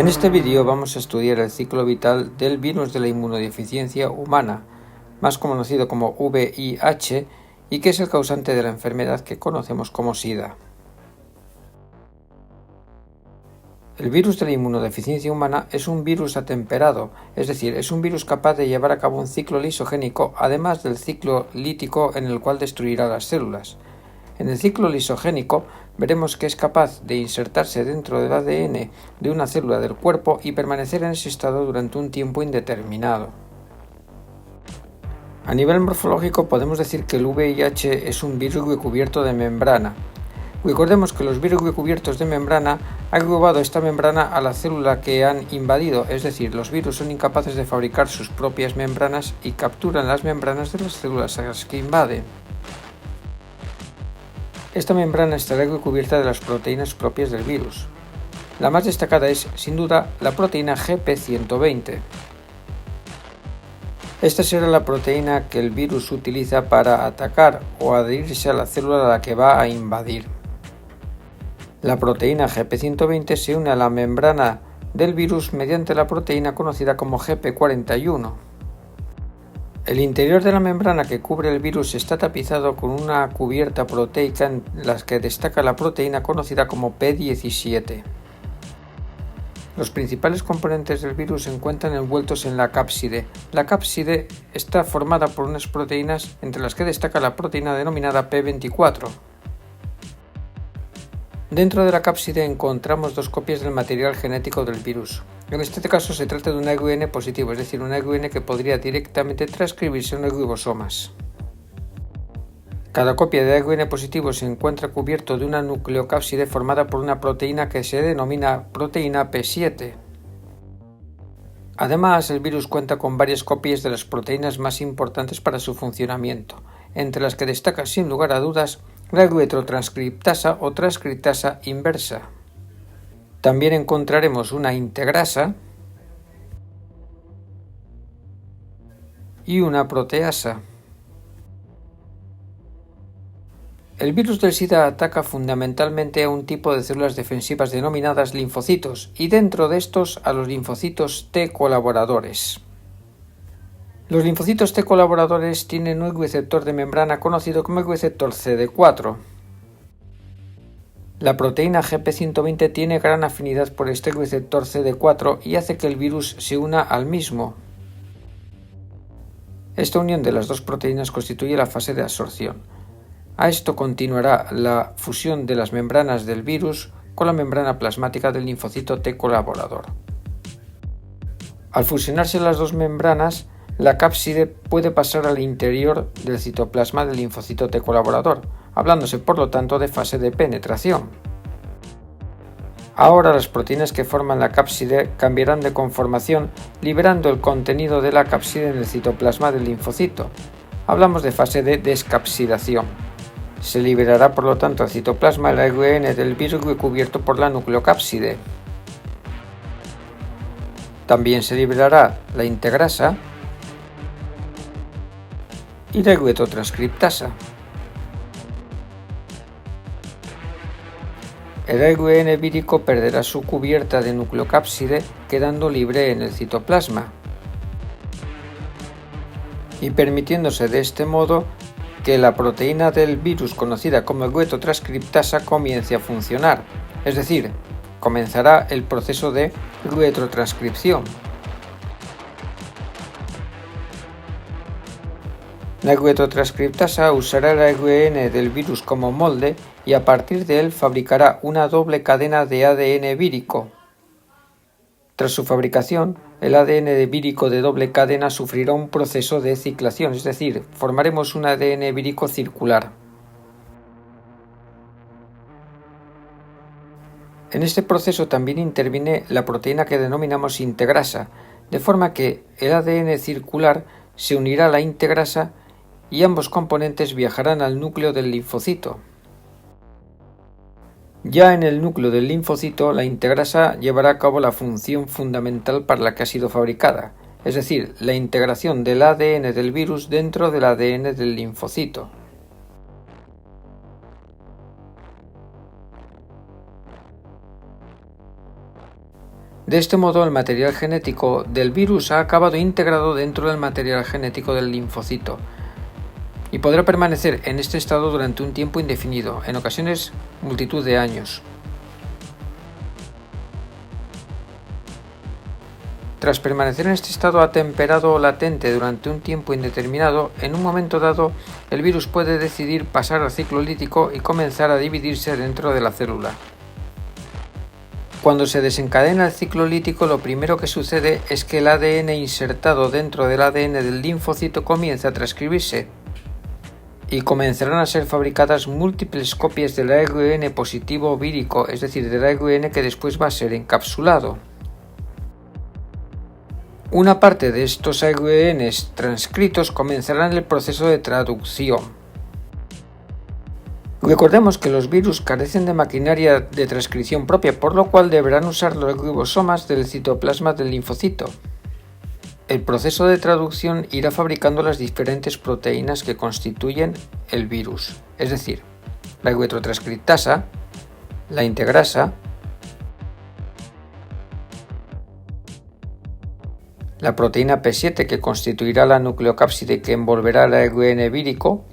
En este vídeo vamos a estudiar el ciclo vital del virus de la inmunodeficiencia humana, más conocido como VIH, y que es el causante de la enfermedad que conocemos como SIDA. El virus de la inmunodeficiencia humana es un virus atemperado, es decir, es un virus capaz de llevar a cabo un ciclo lisogénico, además del ciclo lítico en el cual destruirá las células. En el ciclo lisogénico veremos que es capaz de insertarse dentro del ADN de una célula del cuerpo y permanecer en ese estado durante un tiempo indeterminado. A nivel morfológico podemos decir que el VIH es un virus recubierto de membrana. Recordemos que los virus recubiertos de membrana han robado esta membrana a la célula que han invadido, es decir, los virus son incapaces de fabricar sus propias membranas y capturan las membranas de las células a las que invaden. Esta membrana estará recubierta de las proteínas propias del virus. La más destacada es, sin duda, la proteína GP120. Esta será la proteína que el virus utiliza para atacar o adherirse a la célula a la que va a invadir. La proteína GP120 se une a la membrana del virus mediante la proteína conocida como GP41. El interior de la membrana que cubre el virus está tapizado con una cubierta proteica en la que destaca la proteína conocida como P17. Los principales componentes del virus se encuentran envueltos en la cápside. La cápside está formada por unas proteínas entre las que destaca la proteína denominada P24. Dentro de la cápside encontramos dos copias del material genético del virus. En este caso se trata de un ARN positivo, es decir, un ARN que podría directamente transcribirse en los ribosomas. Cada copia de ARN positivo se encuentra cubierto de una nucleocápside formada por una proteína que se denomina proteína P7. Además, el virus cuenta con varias copias de las proteínas más importantes para su funcionamiento, entre las que destaca sin lugar a dudas la retrotranscriptasa o transcriptasa inversa. También encontraremos una integrasa y una proteasa. El virus del SIDA ataca fundamentalmente a un tipo de células defensivas denominadas linfocitos y dentro de estos a los linfocitos T colaboradores. Los linfocitos T colaboradores tienen un receptor de membrana conocido como el receptor CD4. La proteína GP120 tiene gran afinidad por este receptor CD4 y hace que el virus se una al mismo. Esta unión de las dos proteínas constituye la fase de absorción. A esto continuará la fusión de las membranas del virus con la membrana plasmática del linfocito T colaborador. Al fusionarse las dos membranas, la cápside puede pasar al interior del citoplasma del linfocito T colaborador, hablándose por lo tanto de fase de penetración. Ahora las proteínas que forman la cápside cambiarán de conformación, liberando el contenido de la cápside en el citoplasma del linfocito. Hablamos de fase de descapsidación. Se liberará por lo tanto al citoplasma el ARN del virus recubierto por la nucleocápside. También se liberará la integrasa y la retrotranscriptasa. El ARN vírico perderá su cubierta de nucleocápside, quedando libre en el citoplasma y permitiéndose de este modo que la proteína del virus conocida como retrotranscriptasa comience a funcionar, es decir, comenzará el proceso de retrotranscripción. La retrotranscriptasa usará el ARN del virus como molde y a partir de él fabricará una doble cadena de ADN vírico. Tras su fabricación, el ADN vírico de doble cadena sufrirá un proceso de ciclación, es decir, formaremos un ADN vírico circular. En este proceso también interviene la proteína que denominamos integrasa, de forma que el ADN circular se unirá a la integrasa y ambos componentes viajarán al núcleo del linfocito. Ya en el núcleo del linfocito, la integrasa llevará a cabo la función fundamental para la que ha sido fabricada, es decir, la integración del ADN del virus dentro del ADN del linfocito. De este modo, el material genético del virus ha acabado integrado dentro del material genético del linfocito y podrá permanecer en este estado durante un tiempo indefinido, en ocasiones multitud de años. Tras permanecer en este estado atemperado o latente durante un tiempo indeterminado, en un momento dado el virus puede decidir pasar al ciclo lítico y comenzar a dividirse dentro de la célula. Cuando se desencadena el ciclo lítico, lo primero que sucede es que el ADN insertado dentro del ADN del linfocito comienza a transcribirse y comenzarán a ser fabricadas múltiples copias del ARN positivo vírico, es decir, del ARN que después va a ser encapsulado. Una parte de estos ARNs transcritos comenzarán el proceso de traducción. Recordemos que los virus carecen de maquinaria de transcripción propia, por lo cual deberán usar los ribosomas del citoplasma del linfocito. El proceso de traducción irá fabricando las diferentes proteínas que constituyen el virus, es decir, la eritrotranscriptasa, la integrasa, la proteína P7 que constituirá la nucleocápside que envolverá el ARN vírico,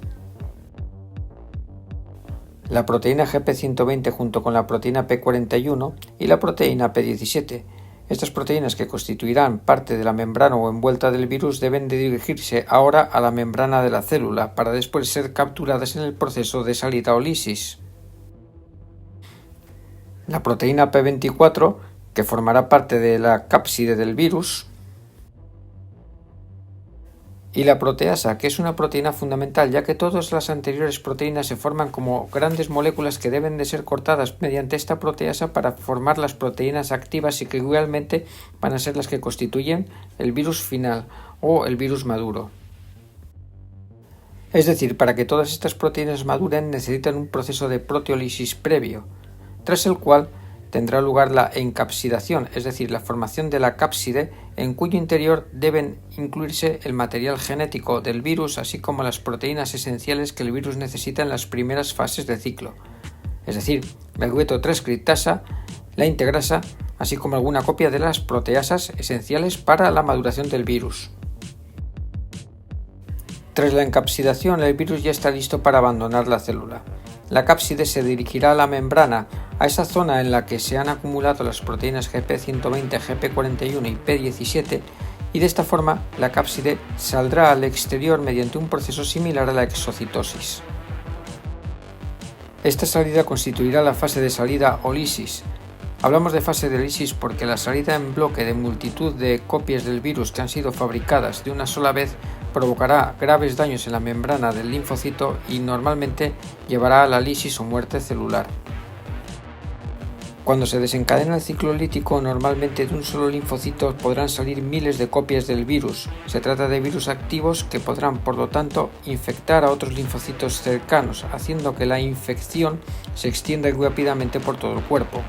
la proteína GP120 junto con la proteína P41 y la proteína P17. Estas proteínas que constituirán parte de la membrana o envuelta del virus deben de dirigirse ahora a la membrana de la célula para después ser capturadas en el proceso de salida o lisis. La proteína P24, que formará parte de la cápside del virus, y la proteasa, que es una proteína fundamental, ya que todas las anteriores proteínas se forman como grandes moléculas que deben de ser cortadas mediante esta proteasa para formar las proteínas activas y que igualmente van a ser las que constituyen el virus final o el virus maduro. Es decir, para que todas estas proteínas maduren necesitan un proceso de proteólisis previo, tras el cual tendrá lugar la encapsidación, es decir, la formación de la cápside, en cuyo interior deben incluirse el material genético del virus, así como las proteínas esenciales que el virus necesita en las primeras fases de ciclo, es decir, la eritrotranscriptasa, la integrasa, así como alguna copia de las proteasas esenciales para la maduración del virus. Tras la encapsidación, el virus ya está listo para abandonar la célula. La cápside se dirigirá a la membrana, a esa zona en la que se han acumulado las proteínas GP120, GP41 y P17, y de esta forma la cápside saldrá al exterior mediante un proceso similar a la exocitosis. Esta salida constituirá la fase de salida o lisis. Hablamos de fase de lisis porque la salida en bloque de multitud de copias del virus que han sido fabricadas de una sola vez provocará graves daños en la membrana del linfocito y normalmente llevará a la lisis o muerte celular. Cuando se desencadena el ciclo lítico, normalmente de un solo linfocito podrán salir miles de copias del virus. Se trata de virus activos que podrán, por lo tanto, infectar a otros linfocitos cercanos, haciendo que la infección se extienda rápidamente por todo el cuerpo.